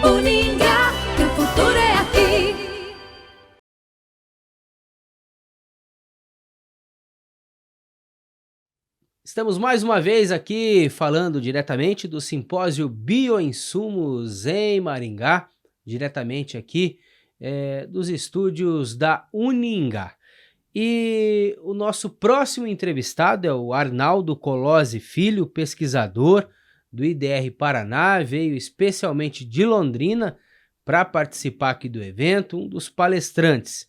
Uningá, que o futuro é aqui. Estamos mais uma vez aqui falando diretamente do simpósio Bioinsumos em Maringá, diretamente aqui dos estúdios da Uningá. E o nosso próximo entrevistado é o Arnaldo Colozzi Filho, pesquisador do IDR Paraná, veio especialmente de Londrina para participar aqui do evento, um dos palestrantes.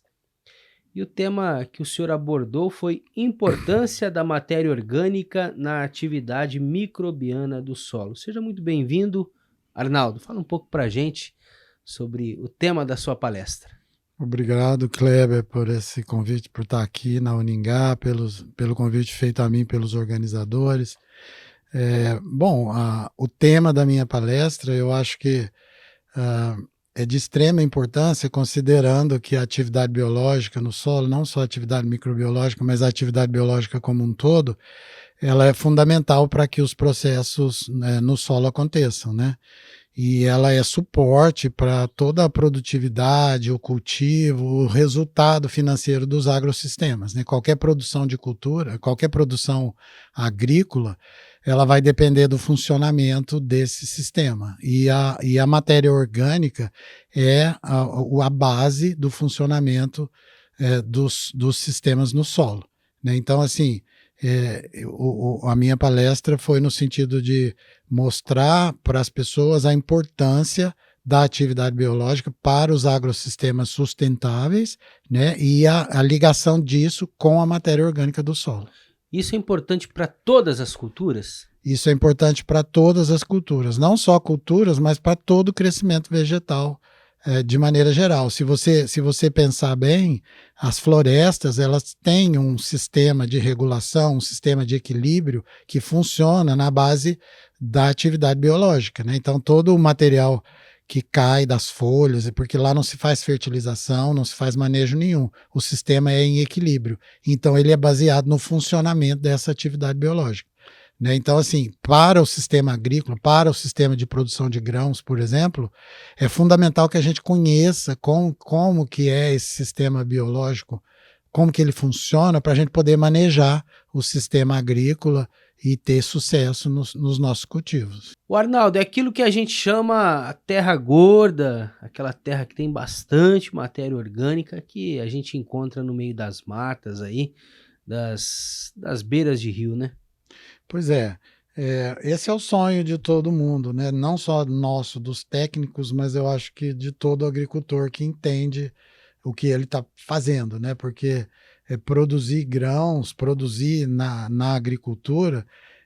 E o tema que o senhor abordou foi importância da matéria orgânica na atividade microbiana do solo. Seja muito bem-vindo, Arnaldo. Fala um pouco para a gente sobre o tema da sua palestra. Obrigado, Kleber, por esse convite, por estar aqui na Uningá, pelo convite feito a mim pelos organizadores. O tema da minha palestra, eu acho que é de extrema importância, considerando que a atividade biológica no solo, não só a atividade microbiológica, mas a atividade biológica como um todo, ela é fundamental para que os processos no solo aconteçam, né? E ela é suporte para toda a produtividade, o cultivo, o resultado financeiro dos agrossistemas, né? Qualquer produção de cultura, qualquer produção agrícola, ela vai depender do funcionamento desse sistema. E a matéria orgânica é a base do funcionamento dos sistemas no solo, né? Então, assim, a minha palestra foi no sentido de mostrar para as pessoas a importância da atividade biológica para os agrossistemas sustentáveis, né, e a ligação disso com a matéria orgânica do solo. Isso é importante para todas as culturas? Isso é importante para todas as culturas, não só culturas, mas para todo o crescimento vegetal, de maneira geral. Se você pensar bem, as florestas elas têm um sistema de regulação, um sistema de equilíbrio que funciona na base da atividade biológica, né? Então todo o material que cai das folhas, porque lá não se faz fertilização, não se faz manejo nenhum, o sistema é em equilíbrio. Então ele é baseado no funcionamento dessa atividade biológica, né? Então, assim, para o sistema agrícola, para o sistema de produção de grãos, por exemplo, é fundamental que a gente conheça como que é esse sistema biológico, como que ele funciona, para a gente poder manejar o sistema agrícola e ter sucesso nos nossos cultivos. O Arnaldo, é aquilo que a gente chama a terra gorda, aquela terra que tem bastante matéria orgânica que a gente encontra no meio das matas aí, das beiras de rio, né? Pois esse é o sonho de todo mundo, né? Não só nosso, dos técnicos, mas eu acho que de todo agricultor que entende o que ele está fazendo, né? Porque produzir grãos, produzir na agricultura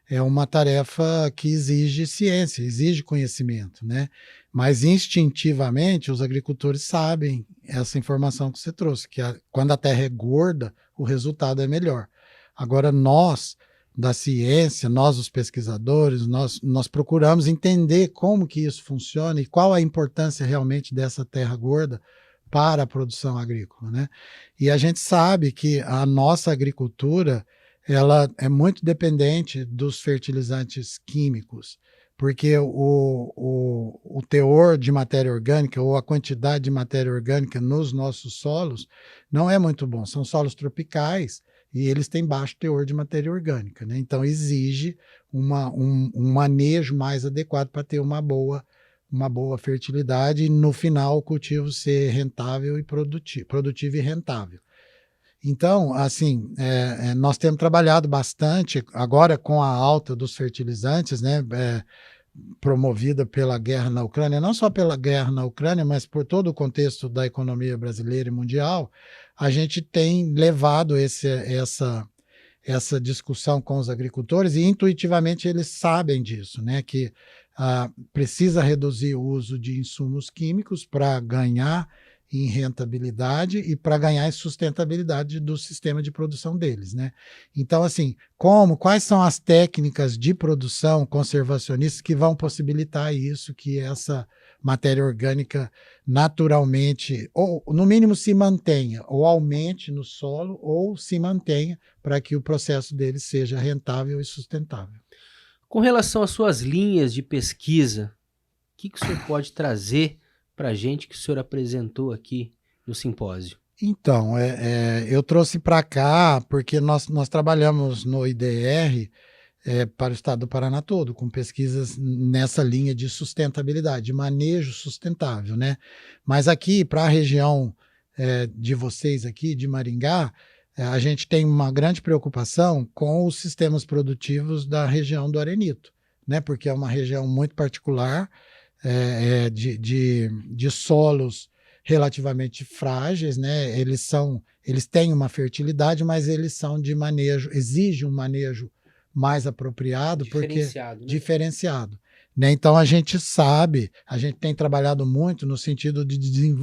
é uma tarefa que exige ciência, exige conhecimento, né? Mas instintivamente os agricultores sabem essa informação que você trouxe, que quando a terra é gorda, o resultado é melhor. Agora nós da ciência, nós os pesquisadores, nós procuramos entender como que isso funciona e qual a importância realmente dessa terra gorda para a produção agrícola, né? E a gente sabe que a nossa agricultura ela é muito dependente dos fertilizantes químicos, porque o teor de matéria orgânica ou a quantidade de matéria orgânica nos nossos solos não é muito bom. São solos tropicais e eles têm baixo teor de matéria orgânica, né? Então exige um manejo mais adequado para ter uma boa fertilidade e no final o cultivo ser rentável e produtivo e rentável. Então, assim, nós temos trabalhado bastante agora com a alta dos fertilizantes, né? Promovida pela guerra na Ucrânia, não só pela guerra na Ucrânia, mas por todo o contexto da economia brasileira e mundial, a gente tem levado essa discussão com os agricultores e intuitivamente eles sabem disso, né? Que precisa reduzir o uso de insumos químicos para ganhar em rentabilidade e para ganhar em sustentabilidade do sistema de produção deles, né? Então, assim, quais são as técnicas de produção conservacionistas que vão possibilitar isso, que essa matéria orgânica naturalmente, ou no mínimo se mantenha, ou aumente no solo, ou se mantenha para que o processo deles seja rentável e sustentável. Com relação às suas linhas de pesquisa, o que o senhor pode trazer para a gente que o senhor apresentou aqui no simpósio? Então, eu trouxe para cá porque nós trabalhamos no IDR para o estado do Paraná todo, com pesquisas nessa linha de sustentabilidade, de manejo sustentável, né? Mas aqui, para a região de vocês aqui, de Maringá, a gente tem uma grande preocupação com os sistemas produtivos da região do Arenito, né? Porque é uma região muito particular, de solos relativamente frágeis, né? Eles têm uma fertilidade, mas eles são de manejo, exige um manejo mais apropriado, Diferenciado, porque né? diferenciado, né? Então a gente sabe, a gente tem trabalhado muito no sentido de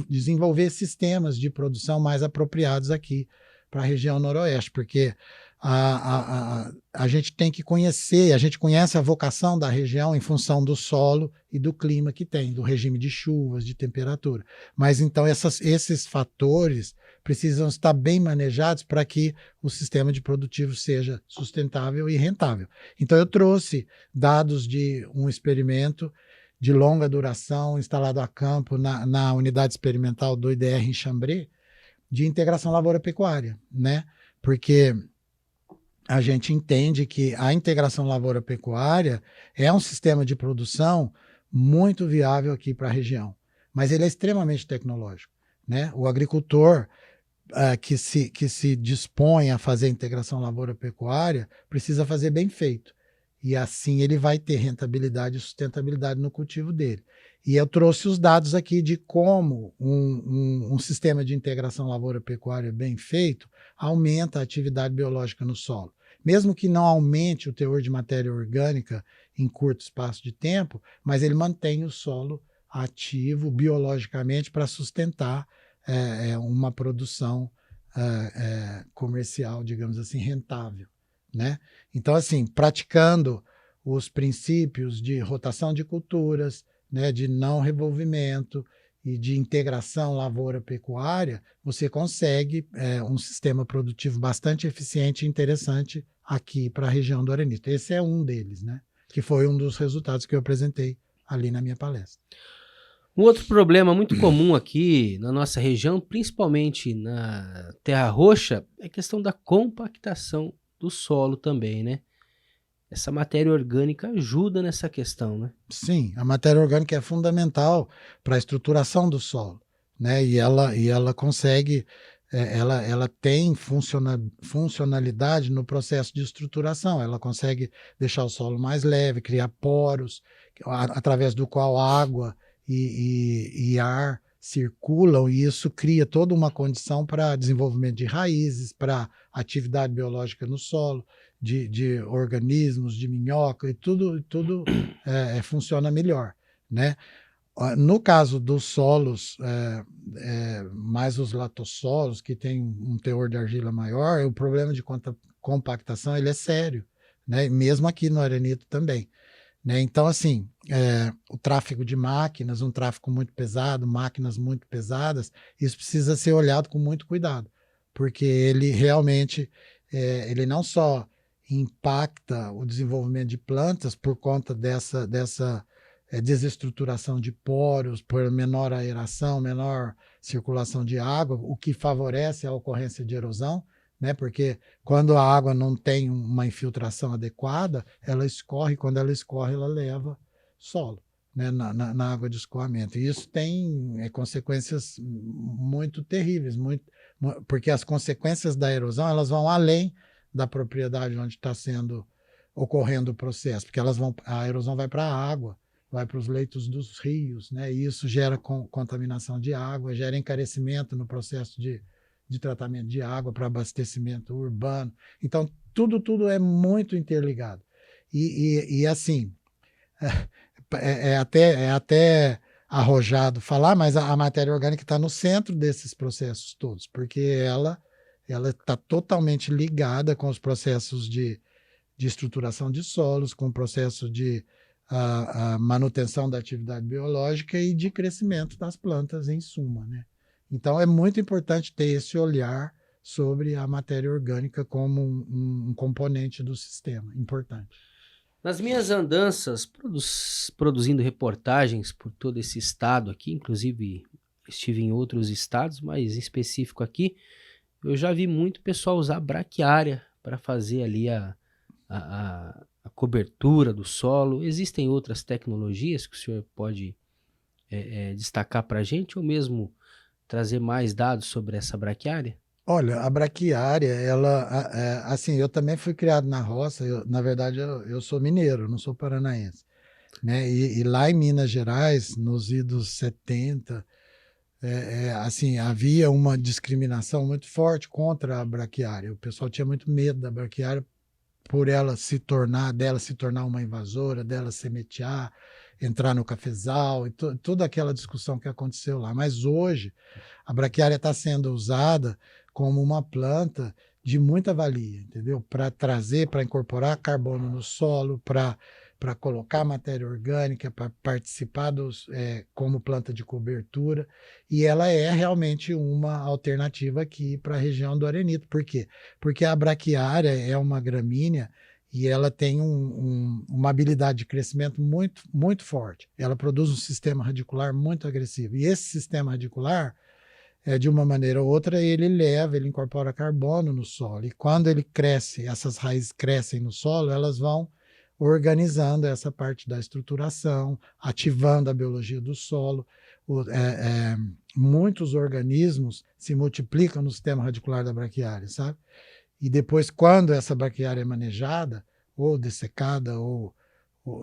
desenvolver sistemas de produção mais apropriados aqui para a região noroeste, porque a gente tem que conhecer, a gente conhece a vocação da região em função do solo e do clima que tem, do regime de chuvas, de temperatura. Mas então esses fatores precisam estar bem manejados para que o sistema de produtivo seja sustentável e rentável. Então eu trouxe dados de um experimento de longa duração instalado a campo na unidade experimental do IDR em Xambrê, de integração lavoura-pecuária, né? Porque a gente entende que a integração lavoura-pecuária é um sistema de produção muito viável aqui para a região, mas ele é extremamente tecnológico, né? O agricultor que se dispõe a fazer a integração lavoura-pecuária precisa fazer bem feito, e assim ele vai ter rentabilidade e sustentabilidade no cultivo dele. E eu trouxe os dados aqui de como um sistema de integração lavoura-pecuária bem feito aumenta a atividade biológica no solo. Mesmo que não aumente o teor de matéria orgânica em curto espaço de tempo, mas ele mantém o solo ativo biologicamente para sustentar uma produção comercial, digamos assim, rentável, né? Então, assim, praticando os princípios de rotação de culturas, né, de não revolvimento e de integração lavoura-pecuária, você consegue um sistema produtivo bastante eficiente e interessante aqui para a região do Arenito. Esse é um deles, né, que foi um dos resultados que eu apresentei ali na minha palestra. Um outro problema muito comum aqui na nossa região, principalmente na Terra Roxa, é a questão da compactação do solo também, né? Essa matéria orgânica ajuda nessa questão, né? Sim, a matéria orgânica é fundamental para a estruturação do solo, né? E ela consegue, ela tem funcionalidade no processo de estruturação. Ela consegue deixar o solo mais leve, criar poros, através do qual água e ar circulam, e isso cria toda uma condição para desenvolvimento de raízes, para atividade biológica no solo, de organismos, de minhoca, e tudo funciona melhor, né? No caso dos solos, mais os latossolos, que tem um teor de argila maior, o problema de compactação ele é sério, né? Mesmo aqui no Arenito também, né? Então, assim, o tráfego de máquinas, um tráfego muito pesado, máquinas muito pesadas, isso precisa ser olhado com muito cuidado, porque ele realmente, ele não só impacta o desenvolvimento de plantas por conta dessa desestruturação de poros, por menor aeração, menor circulação de água, o que favorece a ocorrência de erosão, né? Porque quando a água não tem uma infiltração adequada, ela escorre, quando ela escorre, ela leva solo, né? na água de escoamento. E isso tem consequências muito terríveis, porque as consequências da erosão elas vão além da propriedade onde está ocorrendo o processo, porque a erosão vai para a água, vai para os leitos dos rios, né? E isso gera contaminação de água, gera encarecimento no processo de tratamento de água para abastecimento urbano. Então, tudo é muito interligado. E assim, é até arrojado falar, mas a matéria orgânica está no centro desses processos todos, porque ela está totalmente ligada com os processos de estruturação de solos, com o processo de a manutenção da atividade biológica e de crescimento das plantas em suma, né? Então é muito importante ter esse olhar sobre a matéria orgânica como um componente do sistema, importante. Nas minhas andanças produzindo reportagens por todo esse estado aqui, inclusive estive em outros estados, mas em específico aqui, eu já vi muito pessoal usar braquiária para fazer ali a cobertura do solo. Existem outras tecnologias que o senhor pode destacar para a gente ou mesmo trazer mais dados sobre essa braquiária? Olha, a braquiária, assim, eu também fui criado na roça, na verdade eu sou mineiro, não sou paranaense, né? E lá em Minas Gerais, nos idos 70, assim, havia uma discriminação muito forte contra a braquiária. O pessoal tinha muito medo da braquiária por dela se tornar uma invasora, dela semetear, entrar no cafezal, e toda aquela discussão que aconteceu lá. Mas hoje, a braquiária está sendo usada como uma planta de muita valia, entendeu? Para trazer, para incorporar carbono no solo, para colocar matéria orgânica, para participar como planta de cobertura, e ela é realmente uma alternativa aqui para a região do Arenito. Por quê? Porque a braquiária é uma gramínea e ela tem uma habilidade de crescimento muito, muito forte. Ela produz um sistema radicular muito agressivo, e esse sistema radicular, de uma maneira ou outra, ele incorpora carbono no solo, e quando ele cresce, essas raízes crescem no solo, elas vão organizando essa parte da estruturação, ativando a biologia do solo. Muitos organismos se multiplicam no sistema radicular da braquiária, sabe? E depois, quando essa braquiária é manejada, ou dessecada,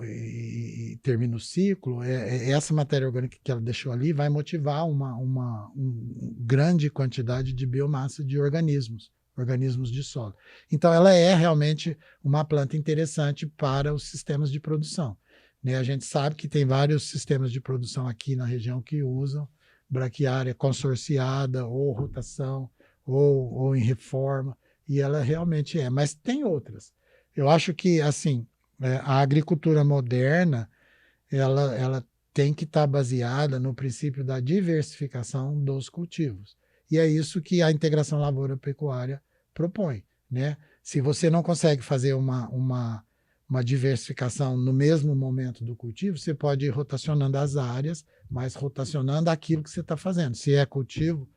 e termina o ciclo, essa matéria orgânica que ela deixou ali vai motivar uma grande quantidade de biomassa de organismos de solo. Então, ela é realmente uma planta interessante para os sistemas de produção, né? A gente sabe que tem vários sistemas de produção aqui na região que usam braquiária consorciada, ou rotação, ou em reforma, e ela realmente mas tem outras. Eu acho que, assim, a agricultura moderna, ela tem que estar baseada no princípio da diversificação dos cultivos. E é isso que a integração lavoura-pecuária propõe, né? Se você não consegue fazer uma diversificação no mesmo momento do cultivo, você pode ir rotacionando as áreas, mas rotacionando aquilo que você está fazendo. Se é cultivo,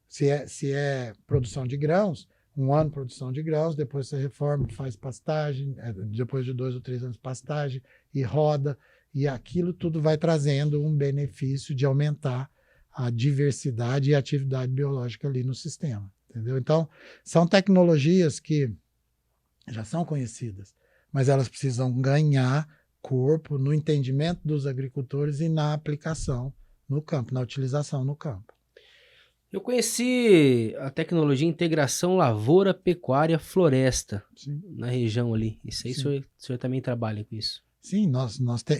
se é produção de grãos, um ano produção de grãos, depois você reforma, faz pastagem, depois de 2 ou 3 anos pastagem, e roda, e aquilo tudo vai trazendo um benefício de aumentar a diversidade e a atividade biológica ali no sistema, entendeu? Então, são tecnologias que já são conhecidas, mas elas precisam ganhar corpo no entendimento dos agricultores e na aplicação no campo, na utilização no campo. Eu conheci a tecnologia integração lavoura-pecuária-floresta na região ali. Isso aí o senhor também trabalha com isso? Sim,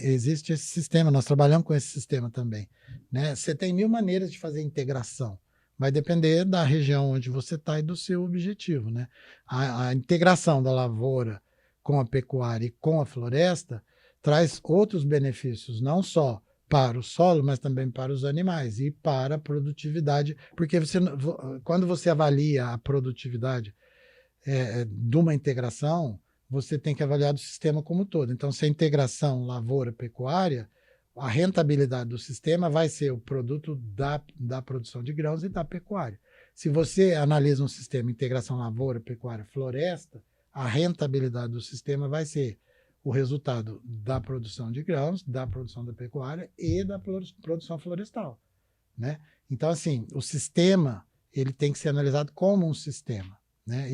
existe esse sistema, nós trabalhamos com esse sistema também, né? Você tem 1000 maneiras de fazer integração, vai depender da região onde você está e do seu objetivo, né? A integração da lavoura com a pecuária e com a floresta traz outros benefícios, não só para o solo, mas também para os animais e para a produtividade, porque quando você avalia a produtividade de uma integração, você tem que avaliar o sistema como um todo. Então, se a integração lavoura-pecuária, a rentabilidade do sistema vai ser o produto da produção de grãos e da pecuária. Se você analisa um sistema integração lavoura-pecuária-floresta, a rentabilidade do sistema vai ser o resultado da produção de grãos, da produção da pecuária e da produção florestal, né? Então, assim, o sistema ele tem que ser analisado como um sistema, né?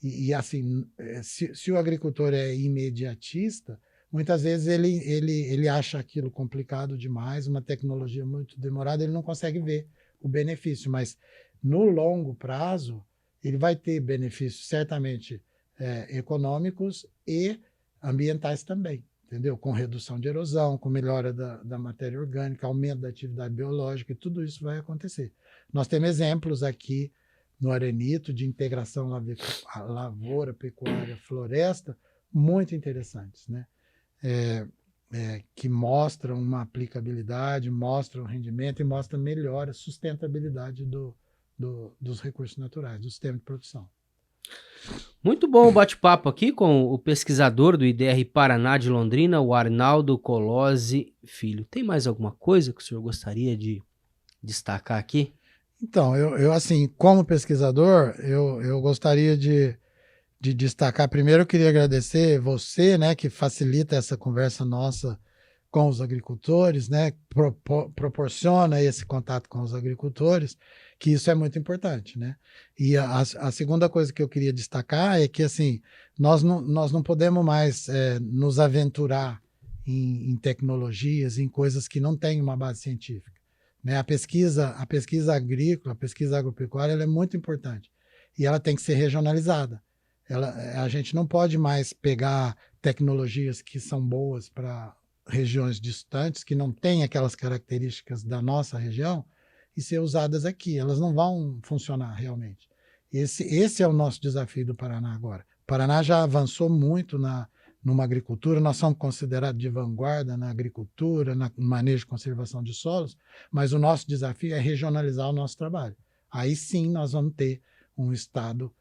E assim, se o agricultor é imediatista, muitas vezes ele acha aquilo complicado demais, uma tecnologia muito demorada, ele não consegue ver o benefício, mas no longo prazo ele vai ter benefícios certamente econômicos e ambientais também, entendeu? Com redução de erosão, com melhora da matéria orgânica, aumento da atividade biológica, e tudo isso vai acontecer. Nós temos exemplos aqui no Arenito de integração lavoura, pecuária, floresta, muito interessantes, né? Que mostram uma aplicabilidade, mostram rendimento e mostram melhora, sustentabilidade dos recursos naturais, do sistema de produção. Muito bom o bate-papo aqui com o pesquisador do IDR Paraná de Londrina, o Arnaldo Colozzi Filho. Tem mais alguma coisa que o senhor gostaria de destacar aqui? Então, eu assim, como pesquisador, eu gostaria de destacar. Primeiro, eu queria agradecer você, né, que facilita essa conversa nossa com os agricultores, né, proporciona esse contato com os agricultores, que isso é muito importante, né? E a segunda coisa que eu queria destacar é que, assim, nós não podemos mais nos aventurar em tecnologias, em coisas que não têm uma base científica, né? A pesquisa agrícola, a pesquisa agropecuária, ela é muito importante e ela tem que ser regionalizada. A gente não pode mais pegar tecnologias que são boas para regiões distantes, que não têm aquelas características da nossa região, e ser usadas aqui. Elas não vão funcionar realmente. Esse é o nosso desafio do Paraná agora. O Paraná já avançou muito numa agricultura, nós somos considerados de vanguarda na agricultura, no manejo e conservação de solos, mas o nosso desafio é regionalizar o nosso trabalho. Aí sim nós vamos ter um estado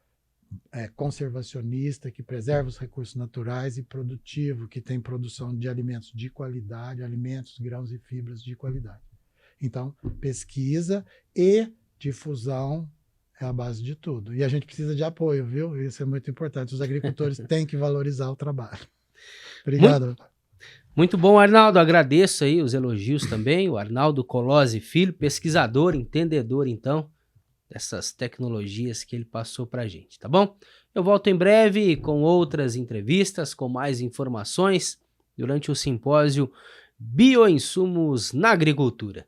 conservacionista, que preserva os recursos naturais e produtivo, que tem produção de alimentos de qualidade, alimentos, grãos e fibras de qualidade. Então, pesquisa e difusão é a base de tudo. E a gente precisa de apoio, viu? Isso é muito importante. Os agricultores têm que valorizar o trabalho. Obrigado. Muito bom, Arnaldo. Agradeço aí os elogios também. O Arnaldo Colozzi Filho, pesquisador, entendedor, então, dessas tecnologias que ele passou para a gente, tá bom? Eu volto em breve com outras entrevistas, com mais informações durante o simpósio Bioinsumos na Agricultura.